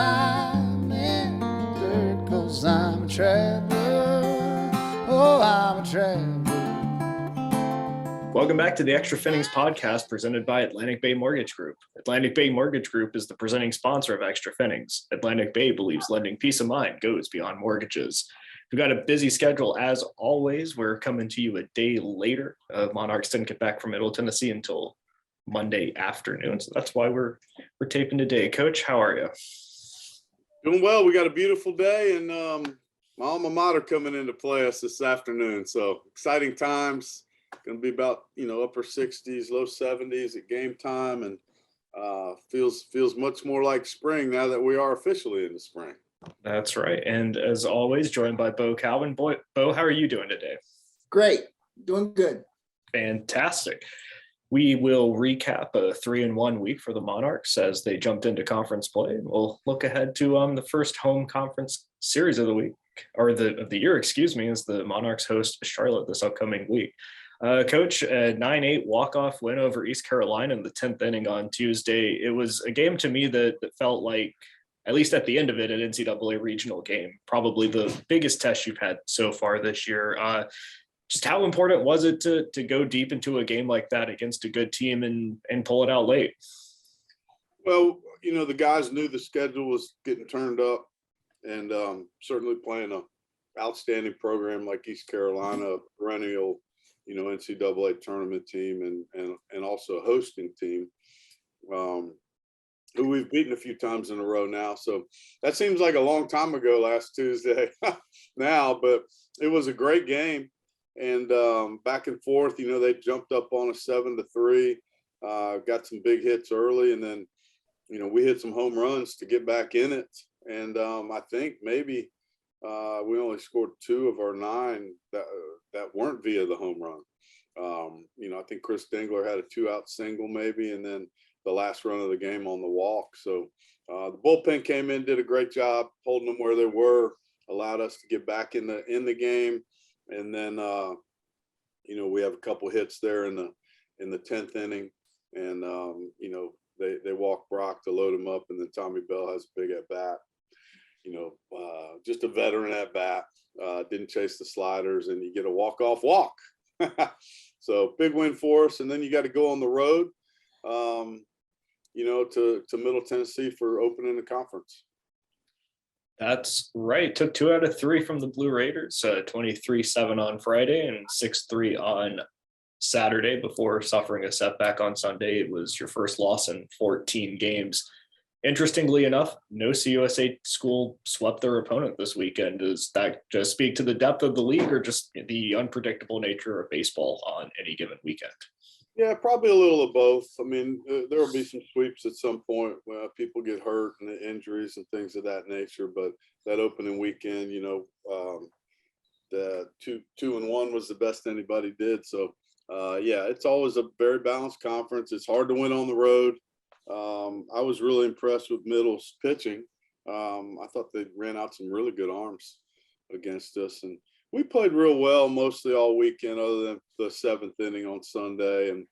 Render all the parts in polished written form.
I'm in dirt 'cause I'm a traveler. Oh, I'm a traveler. Welcome back to the Extra Finnings podcast presented by Atlantic Bay Mortgage Group. Atlantic Bay Mortgage Group is the presenting sponsor of Extra Finnings. Atlantic Bay believes lending peace of mind goes beyond mortgages. We've got a busy schedule as always. We're coming to you a day later. Monarchs didn't get back from Middle Tennessee until Monday afternoon, so that's why we're taping today. Coach, how are you? Doing well. We got a beautiful day, and my alma mater coming in to play us this afternoon. So exciting times. Going to be about upper 60s, low 70s at game time, and feels much more like spring now that we are officially in the spring. That's right. And as always, joined by Bo Calvin. Bo, how are you doing today? Great. Doing good. Fantastic. We will recap a 3-1 week for the Monarchs as they jumped into conference play. We'll look ahead to the first home conference series of the week, or of the year, excuse me, as the Monarchs host Charlotte this upcoming week. Coach, a 9-8 walk-off win over East Carolina in the 10th inning on Tuesday. It was a game to me that felt like, at least at the end of it, an NCAA regional game, probably the biggest test you've had so far this year. Just how important was it to go deep into a game like that against a good team and pull it out late? Well, the guys knew the schedule was getting turned up, and certainly playing an outstanding program like East Carolina, perennial NCAA tournament team and also a hosting team who we've beaten a few times in a row now. So that seems like a long time ago last Tuesday now, but it was a great game. And back and forth, they jumped up on a 7-3, got some big hits early, and then, we hit some home runs to get back in it. And I think maybe we only scored 2 of our 9 that weren't via the home run. I think Chris Dingler had a 2-out single maybe, and then the last run of the game on the walk. So the bullpen came in, did a great job holding them where they were, allowed us to get back in the game. And then, we have a couple hits there in the 10th inning, and they walk Brock to load him up, and then Tommy Bell has a big at bat. Just a veteran at bat, didn't chase the sliders, and you get a walk-off walk. So big win for us. And then you got to go on the road, to Middle Tennessee for opening the conference. That's right. Took 2 out of 3 from the Blue Raiders, 23-7 on Friday and 6-3 on Saturday before suffering a setback on Sunday. It was your first loss in 14 games. Interestingly enough, no CUSA school swept their opponent this weekend. Does that just speak to the depth of the league or just the unpredictable nature of baseball on any given weekend? Yeah, probably a little of both. I mean, there will be some sweeps at some point where people get hurt and injuries and things of that nature. But that opening weekend, the 2-1 was the best anybody did. So, it's always a very balanced conference. It's hard to win on the road. I was really impressed with Middle's pitching. I thought they ran out some really good arms against us, and we played real well mostly all weekend other than the 7th inning on Sunday. And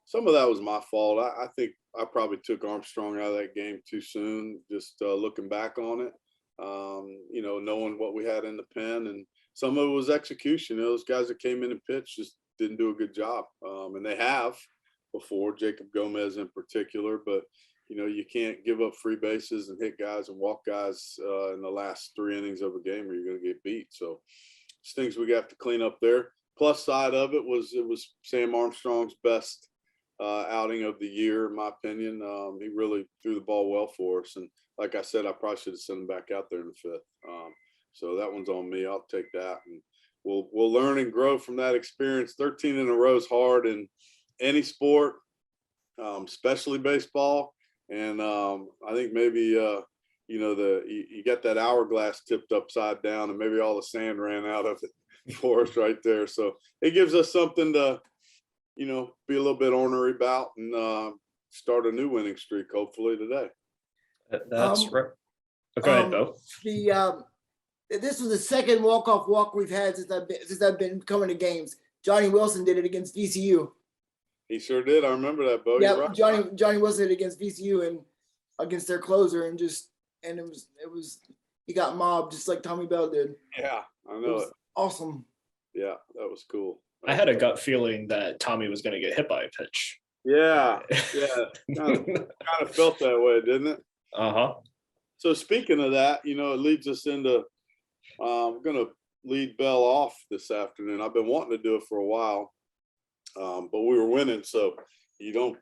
some of that was my fault. I think I probably took Armstrong out of that game too soon, just looking back on it, knowing what we had in the pen. And some of it was execution. Those guys that came in and pitched just didn't do a good job. And they have before, Jacob Gomez in particular. But, you can't give up free bases and hit guys and walk guys in the last 3 innings of a game or you're going to get beat. So it's things we got to clean up there. Plus side of it was Sam Armstrong's best outing of the year, in my opinion. He really threw the ball well for us. And like I said, I probably should have sent him back out there in the 5th. So that one's on me. I'll take that. And we'll learn and grow from that experience. 13 in a row is hard in any sport, especially baseball. And I think maybe, you got that hourglass tipped upside down and maybe all the sand ran out of it for us right there. So it gives us something to, be a little bit ornery about and start a new winning streak, hopefully today. That's right. Go ahead, Bo. This was the second walk-off walk we've had since I've been coming to games. Johnny Wilson did it against VCU. He sure did. I remember that, Bo. Yeah, right. Johnny Wilson did it against VCU and against their closer, and just and it was he got mobbed just like Tommy Bell did. Yeah, I It know was it. awesome. Yeah, that was cool. I had a gut feeling that Tommy was going to get hit by a pitch. Yeah, kind of felt that way, didn't it? Uh-huh. So speaking of that, it leads us into. I'm going to lead Bell off this afternoon. I've been wanting to do it for a while, but we were winning, so you don't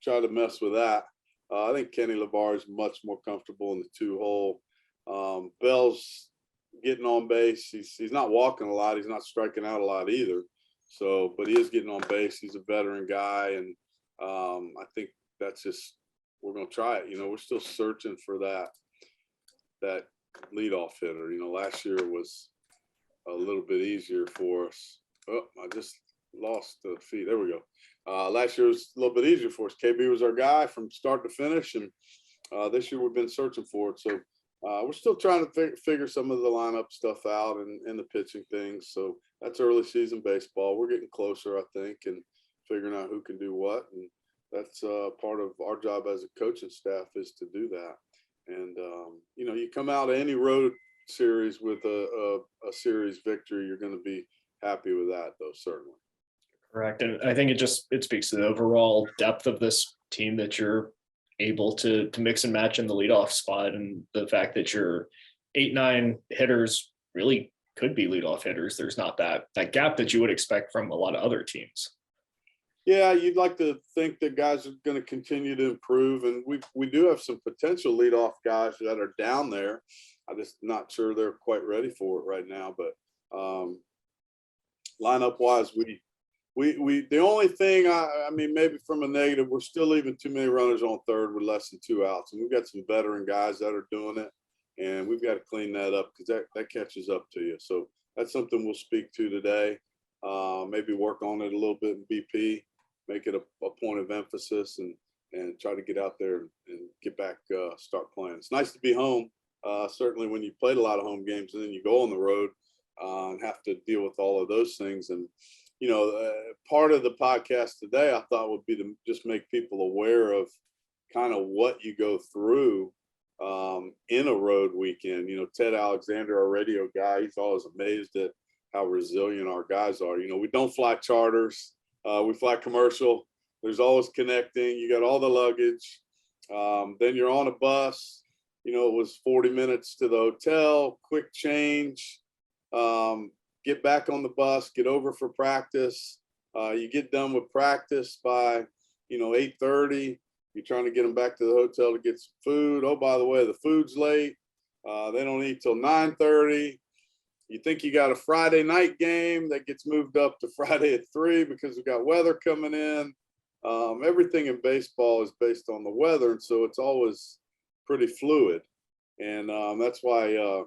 try to mess with that. I think Kenny LeVar is much more comfortable in the 2-hole. Bell's getting on base. He's not walking a lot. He's not striking out a lot either. So, but he is getting on base. He's a veteran guy, and I think that's just we're going to try it. We're still searching for that leadoff hitter. Last year was a little bit easier for us. Oh, I just lost the feed. There we go. Last year was a little bit easier for us. KB was our guy from start to finish, and this year we've been searching for it. So we're still trying to figure some of the lineup stuff out and the pitching things. So that's early season baseball. We're getting closer, I think, and figuring out who can do what. And that's part of our job as a coaching staff is to do that. And, you come out of any road series with a series victory, you're going to be happy with that, though, certainly. Correct. And I think it speaks to the overall depth of this team that you're able to mix and match in the leadoff spot, and the fact that your 8-9 hitters really could be leadoff hitters. There's not that gap that you would expect from a lot of other teams. Yeah, you'd like to think that guys are going to continue to improve, and we do have some potential leadoff guys that are down there. I'm just not sure they're quite ready for it right now. But lineup wise, we the only thing I mean maybe from a negative, we're still leaving too many runners on third with less than 2 outs, and we've got some veteran guys that are doing it, and we've got to clean that up because that catches up to you. So that's something we'll speak to today. Maybe work on it a little bit in BP. Make it a point of emphasis and try to get out there and get back, start playing. It's nice to be home, certainly when you played a lot of home games and then you go on the road and have to deal with all of those things. And, part of the podcast today I thought would be to just make people aware of kind of what you go through in a road weekend. Ted Alexander, our radio guy, he's always amazed at how resilient our guys are. We don't fly charters. We fly commercial. There's always connecting. You got all the luggage. Then you're on a bus. It was 40 minutes to the hotel, quick change, get back on the bus, get over for practice. You get done with practice by, 8:30. You're trying to get them back to the hotel to get some food. Oh, by the way, the food's late. They don't eat till 9:30. You think you got a Friday night game that gets moved up to Friday at 3 because we've got weather coming in. Everything in baseball is based on the weather, and so it's always pretty fluid. And that's why,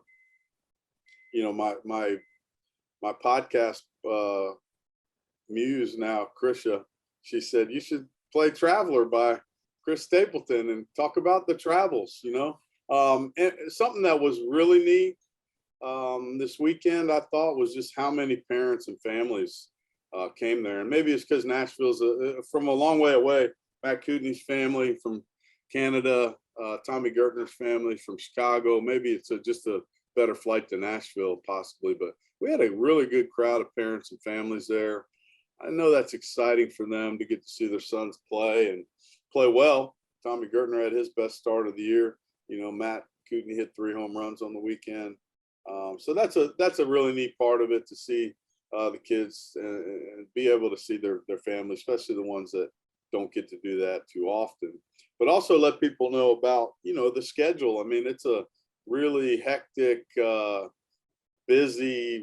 my podcast muse now, Krisha, she said you should play Traveler by Chris Stapleton and talk about the travels. And something that was really neat. This weekend, I thought, was just how many parents and families came there. And maybe it's because Nashville's from a long way away. Matt Kootenai's family from Canada, Tommy Gartner's family from Chicago. Maybe it's just a better flight to Nashville, possibly. But we had a really good crowd of parents and families there. I know that's exciting for them to get to see their sons play and play well. Tommy Gartner had his best start of the year. Matt Kootenai hit 3 home runs on the weekend. So that's a really neat part of it, to see the kids and be able to see their family, especially the ones that don't get to do that too often. But also let people know about, the schedule. I mean, it's a really hectic, busy,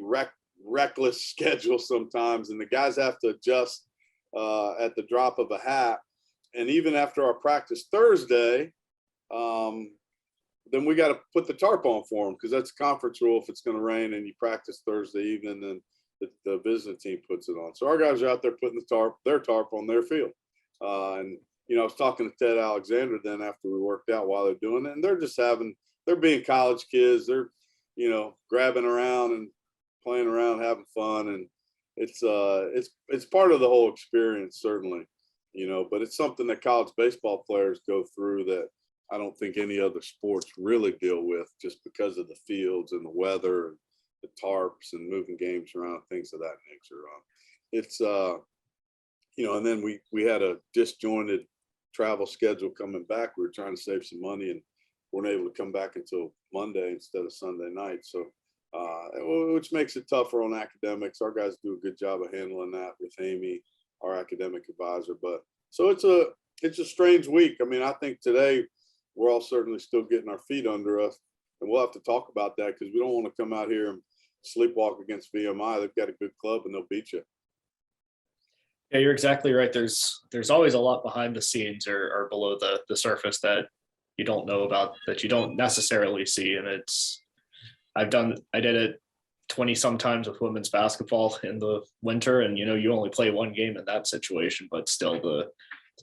reckless schedule sometimes, and the guys have to adjust at the drop of a hat. And even after our practice Thursday, then we got to put the tarp on for them, because that's a conference rule. If it's going to rain and you practice Thursday evening, then the visiting team puts it on. So our guys are out there putting their tarp on their field. And, I was talking to Ted Alexander then after we worked out while they're doing it, and they're being college kids. They're, grabbing around and playing around, having fun. And it's part of the whole experience, certainly, but it's something that college baseball players go through that I don't think any other sports really deal with, just because of the fields and the weather and the tarps and moving games around, things of that nature. It's and then we had a disjointed travel schedule coming back. We were trying to save some money and weren't able to come back until Monday instead of Sunday night. So, which makes it tougher on academics. Our guys do a good job of handling that with Amy, our academic advisor. But so it's a strange week. I mean, I think today we're all certainly still getting our feet under us, and we'll have to talk about that because we don't want to come out here and sleepwalk against VMI. They've got a good club and they'll beat you. Yeah, you're exactly right. There's always a lot behind the scenes or below the surface that you don't know about, that you don't necessarily see. And I did it 20 sometimes with women's basketball in the winter, and you only play one game in that situation, but still the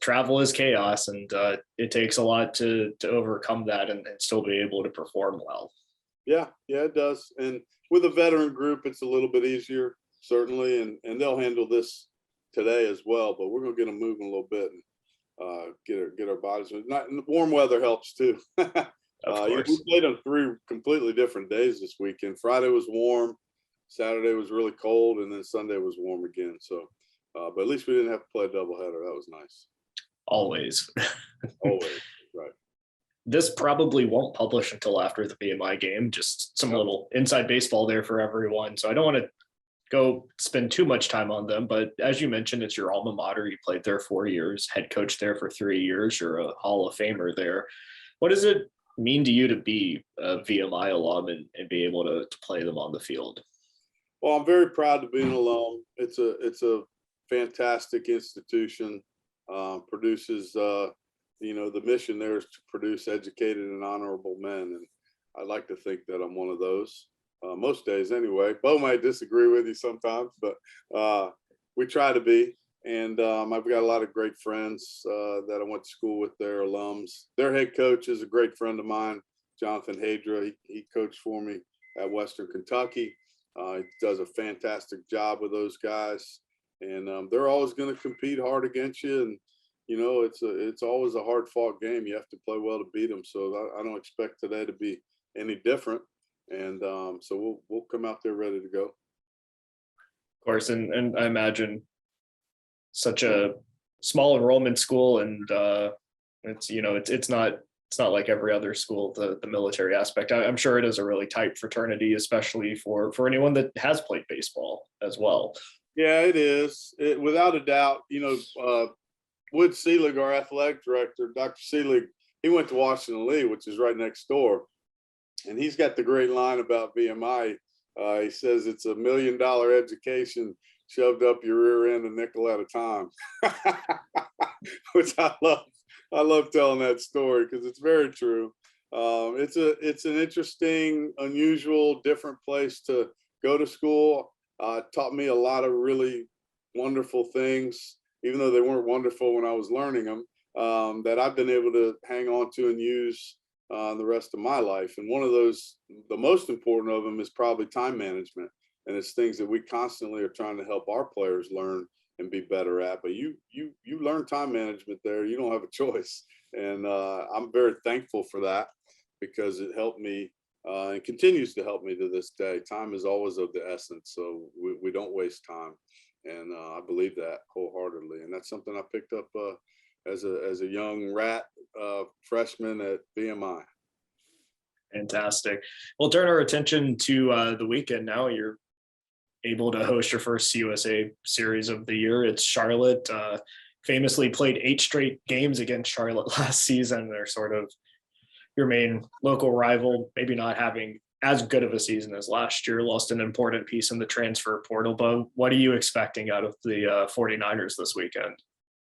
travel is chaos, and it takes a lot to overcome that and still be able to perform well. Yeah, it does. And with a veteran group, it's a little bit easier, certainly, and they'll handle this today as well. But we're gonna get them moving a little bit and get our bodies. And the warm weather helps too. Of course. We played on 3 completely different days this weekend. Friday was warm, Saturday was really cold, and then Sunday was warm again. So, but at least we didn't have to play a doubleheader. That was nice. Always. Always, right. This probably won't publish until after the VMI game. Just some little inside baseball there for everyone. So I don't want to go spend too much time on them. But as you mentioned, it's your alma mater. You played there 4 years, head coach there for 3 years. You're a Hall of Famer there. What does it mean to you to be a VMI alum and be able to play them on the field? Well, I'm very proud to be an alum. It's a fantastic institution. Produces the mission there is to produce educated and honorable men, and I like to think that I'm one of those most days anyway. Bo might disagree with you sometimes, but we try to be. And I've got a lot of great friends that I went to school with. Their alums. Their head coach is a great friend of mine, Jonathan Hadra. He coached for me at Western Kentucky. He does a fantastic job with those guys, and they're always going to compete hard against you. And it's always a hard fought game. You have to play well to beat them. So I don't expect today to be any different. And so we'll come out there ready to go. Of course, and I imagine such a small enrollment school, and it's not like every other school, the military aspect. I'm sure it is a really tight fraternity, especially for anyone that has played baseball as well. Yeah, it is. Without a doubt. Wood Seelig, our athletic director, Dr. Seelig, he went to Washington Lee, which is right next door, and he's got the great line about VMI. He says it's $1 million education shoved up your rear end a nickel at a time, which I love. I love telling that story because it's very true. It's an interesting, unusual, different place to go to school. Taught me a lot of really wonderful things, even though they weren't wonderful when I was learning them, that I've been able to hang on to and use the rest of my life. And one of those, the most important of them, is probably time management. And it's things that we constantly are trying to help our players learn and be better at. But you learn time management there. You don't have a choice. And I'm very thankful for that, because it helped me and continues to help me to this day. Time is always of the essence. So we don't waste time. And I believe that wholeheartedly. And that's something I picked up as a young rat freshman at VMI. Fantastic. We'll turn our attention to the weekend now. You're able to host your first USA series of the year. It's Charlotte. Famously played 8 straight games against Charlotte last season. They're sort of your main local rival, maybe not having as good of a season as last year, lost an important piece in the transfer portal. But what are you expecting out of the 49ers this weekend?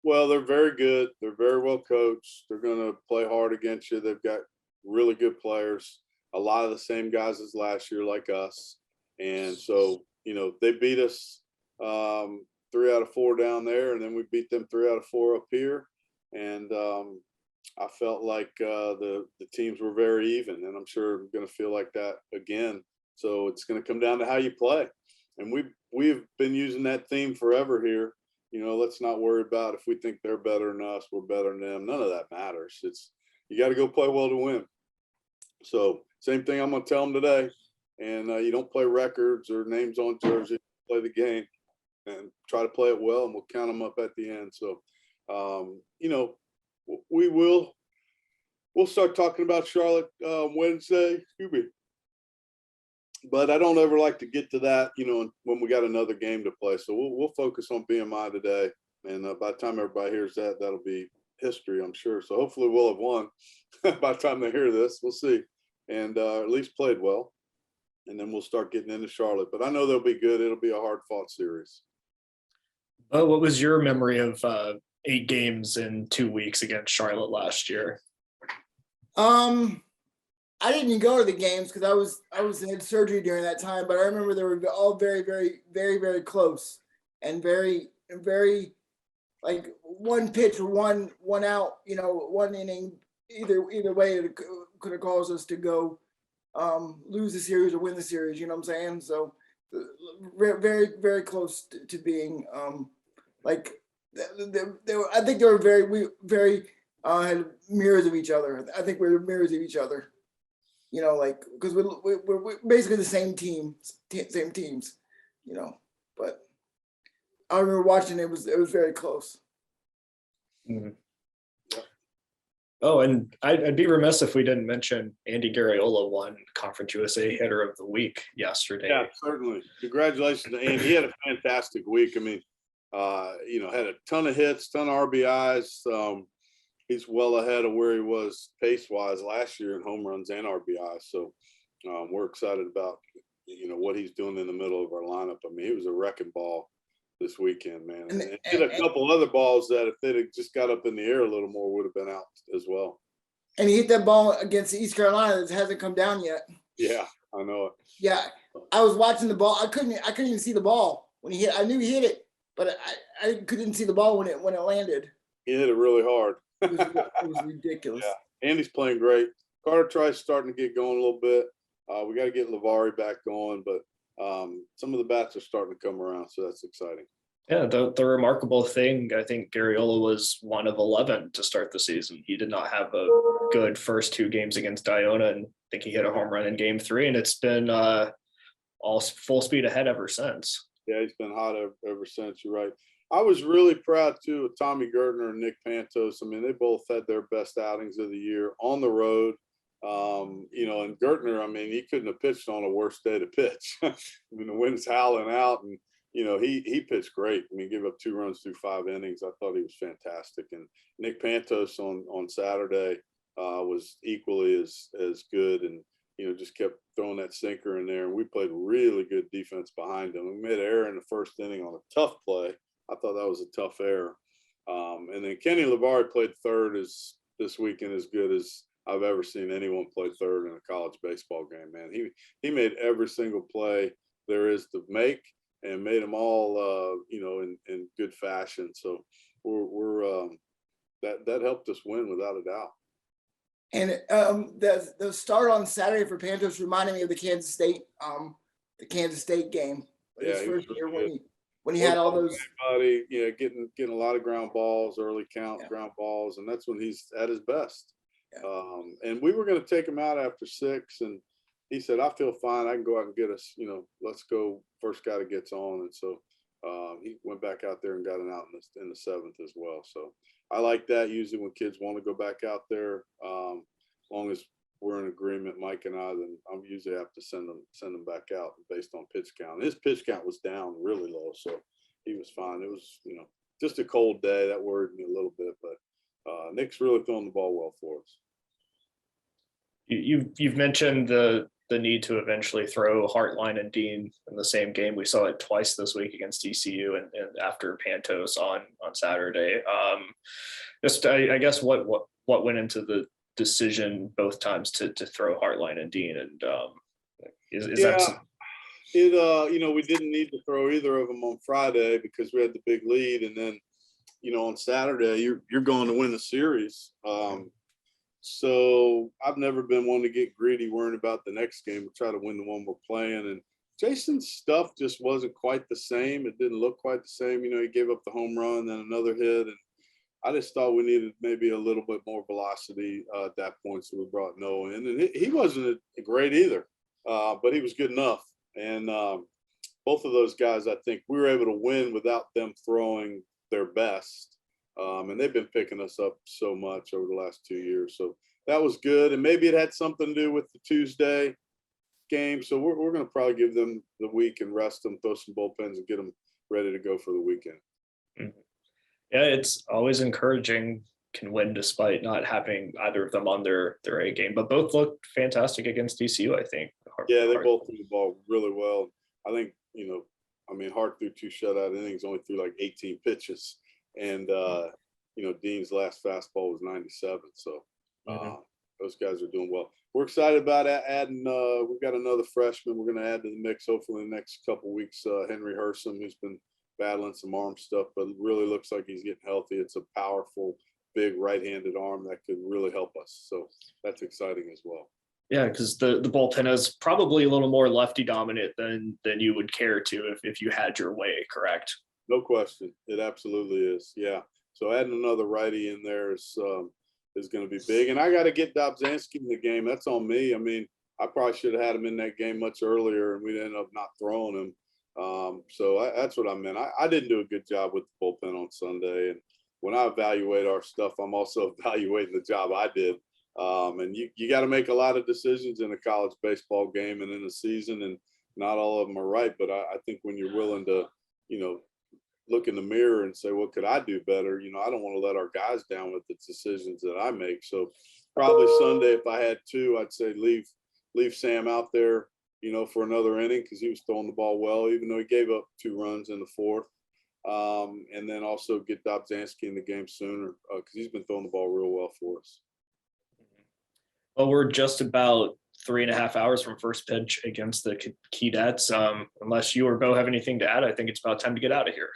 Well, they're very good. They're very well coached. They're going to play hard against you. They've got really good players, a lot of the same guys as last year, like us. And so, they beat us 3 out of 4 down there, and then we beat them 3 out of 4 up here. And I felt like the teams were very even, and I'm sure we're going to feel like that again. So it's going to come down to how you play. And we've been using that theme forever here. Let's not worry about if we think they're better than us, we're better than them. None of that matters. It's, you got to go play well to win. So same thing I'm going to tell them today. And you don't play records or names on jersey, play the game and try to play it well, and we'll count them up at the end. So, you know, we'll start talking about Charlotte Wednesday. Excuse me. But I don't ever like to get to that, you know, when we got another game to play. So we'll focus on BMI today. And by the time everybody hears that, that'll be history, I'm sure. So hopefully we'll have won by the time they hear this. We'll see. And at least played well. And then we'll start getting into Charlotte. But I know they'll be good. It'll be a hard-fought series. What was your memory of 8 games in 2 weeks against Charlotte last year? I didn't go to the games because I had surgery during that time, but I remember they were all very, very, very, very close and very, like one pitch or one out, you know, one inning, either way it could have caused us to go lose the series or win the series, you know what I'm saying? So very, very close to being like I think they were very had mirrors of each other. I think we were mirrors of each other. You know, like, because we're basically the same teams, you know. But I remember watching it was very close. Mm-hmm. Oh, and I'd be remiss if we didn't mention Andy Garriola won Conference USA Hitter of the Week yesterday. Yeah, certainly. Congratulations to Andy. He had a fantastic week. I mean, you know, had a ton of hits, ton of RBIs. He's well ahead of where he was pace-wise last year in home runs and RBI. So we're excited about, you know, what he's doing in the middle of our lineup. I mean, he was a wrecking ball this weekend, man. And hit a couple other balls that if they'd have just got up in the air a little more would have been out as well. And he hit that ball against East Carolina that hasn't come down yet. Yeah, I know it. Yeah, I was watching the ball. I couldn't even see the ball when he hit. I knew he hit it, but I couldn't see the ball when it landed. He hit it really hard. It was ridiculous. Yeah, Andy's playing great. Carter Trice starting to get going a little bit. We got to get Lavari back going, but some of the bats are starting to come around, so that's exciting. Yeah, the remarkable thing, I think Garriola was 1 of 11 to start the season. He did not have a good first 2 games against Iona, and I think he hit a home run in game 3, and it's been all full speed ahead ever since. Yeah, he's been hot ever since. You're right. I was really proud too of Tommy Gartner and Nick Pantos. I mean, they both had their best outings of the year on the road. You know, and Gartner, I mean, he couldn't have pitched on a worse day to pitch. I mean, the wind's howling out, and you know, he pitched great. I mean, he gave up 2 runs through 5 innings. I thought he was fantastic. And Nick Pantos on Saturday was equally as good, and you know, just kept throwing that sinker in there. And we played really good defense behind him. We made an error in the first inning on a tough play. I thought that was a tough error. And then Kenny Lavari played third this weekend as good as I've ever seen anyone play third in a college baseball game, man. He made every single play there is to make and made them all, you know, in good fashion. So we're that helped us win without a doubt. And the start on Saturday for Pantos reminded me of the Kansas State game. Yeah, his first year good. when he had all those. Everybody, you know, getting a lot of ground balls, early count ground balls, and that's when he's at his best. Yeah. And we were going to take him out after 6, and he said, "I feel fine. I can go out and get us. You know, let's go first guy that gets on." And so he went back out there and got an out in the 7th as well. So I like that. Usually when kids want to go back out there, as long as we're in agreement, Mike and I, then I'm usually have to send them back out based on pitch count. His pitch count was down really low, so he was fine. It was, you know, just a cold day that worried me a little bit, but Nick's really throwing the ball well for us. You've mentioned the need to eventually throw Hartline and Dean in the same game. We saw it twice this week against ECU and after Pantos on Saturday. I guess what went into the decision both times to throw Hartline and Dean, and is that you know, we didn't need to throw either of them on Friday because we had the big lead, and then, you know, on Saturday you're going to win the series. So I've never been one to get greedy worrying about the next game. We try to win the one we're playing, and Jason's stuff just wasn't quite the same. It didn't look quite the same. You know, he gave up the home run, then another hit, and I just thought we needed maybe a little bit more velocity at that point, so we brought Noah in, and he wasn't great either, but he was good enough. And both of those guys, I think we were able to win without them throwing their best, and they've been picking us up so much over the last 2 years. So that was good, and maybe it had something to do with the Tuesday game. So we're going to probably give them the week and rest them, throw some bullpens, and get them ready to go for the weekend. Mhm. Yeah, it's always encouraging, can win despite not having either of them on their A game, but both looked fantastic against DCU, I think. Yeah, they both threw the ball really well. I think, Hart threw 2 shutout innings, only threw like 18 pitches. And, Dean's last fastball was 97. So those guys are doing well. We're excited about adding, we've got another freshman we're going to add to the mix, hopefully in the next couple of weeks, Henry Hurston, who's been battling some arm stuff, but really looks like he's getting healthy. It's a powerful, big right-handed arm that could really help us. So that's exciting as well. Yeah, because the bullpen is probably a little more lefty dominant than you would care to if you had your way, correct? No question. It absolutely is. Yeah. So adding another righty in there is going to be big. And I got to get Dobzhansky in the game. That's on me. I mean, I probably should have had him in that game much earlier, and we'd end up not throwing him. That's what I meant. I didn't do a good job with the bullpen on Sunday. And when I evaluate our stuff, I'm also evaluating the job I did. And you got to make a lot of decisions in a college baseball game and in a season, and not all of them are right. But I think when you're willing to, look in the mirror and say, what could I do better? I don't want to let our guys down with the decisions that I make. So probably Sunday, if I had to, I'd say leave Sam out there, for another inning, because he was throwing the ball well, even though he gave up 2 runs in the 4th. And then also get Dobzhansky in the game sooner, because he's been throwing the ball real well for us. Well, we're just about 3.5 hours from first pitch against the Keydets. Unless you or Bo have anything to add, I think it's about time to get out of here.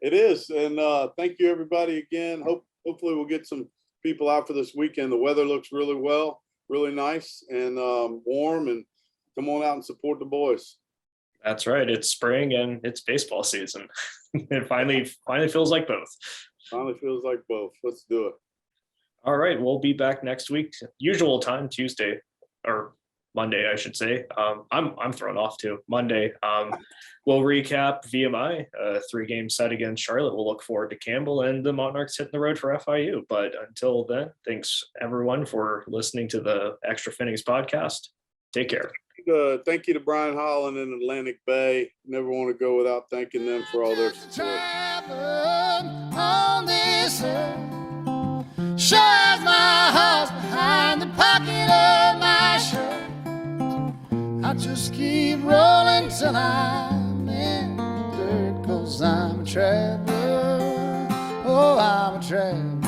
It is. And thank you, everybody, again. Hopefully we'll get some people out for this weekend. The weather looks really nice and warm, and come on out and support the boys. That's right. It's spring and it's baseball season. It finally feels like both. Finally feels like both. Let's do it. All right. We'll be back next week. Usual time, Tuesday or Monday, I should say. I'm thrown off too. Monday. We'll recap VMI, a 3-game set against Charlotte. We'll look forward to Campbell and the Monarchs hitting the road for FIU. But until then, thanks everyone for listening to the Extra Finnings podcast. Take care. Thank you to Brian Holland in Atlantic Bay. Never want to go without thanking them for all their support. On this earth, sure as my heart's behind the pocket of my shirt, I just keep rolling till I'm in the dirt, 'cause I'm a traveler. Oh, I'm a traveler.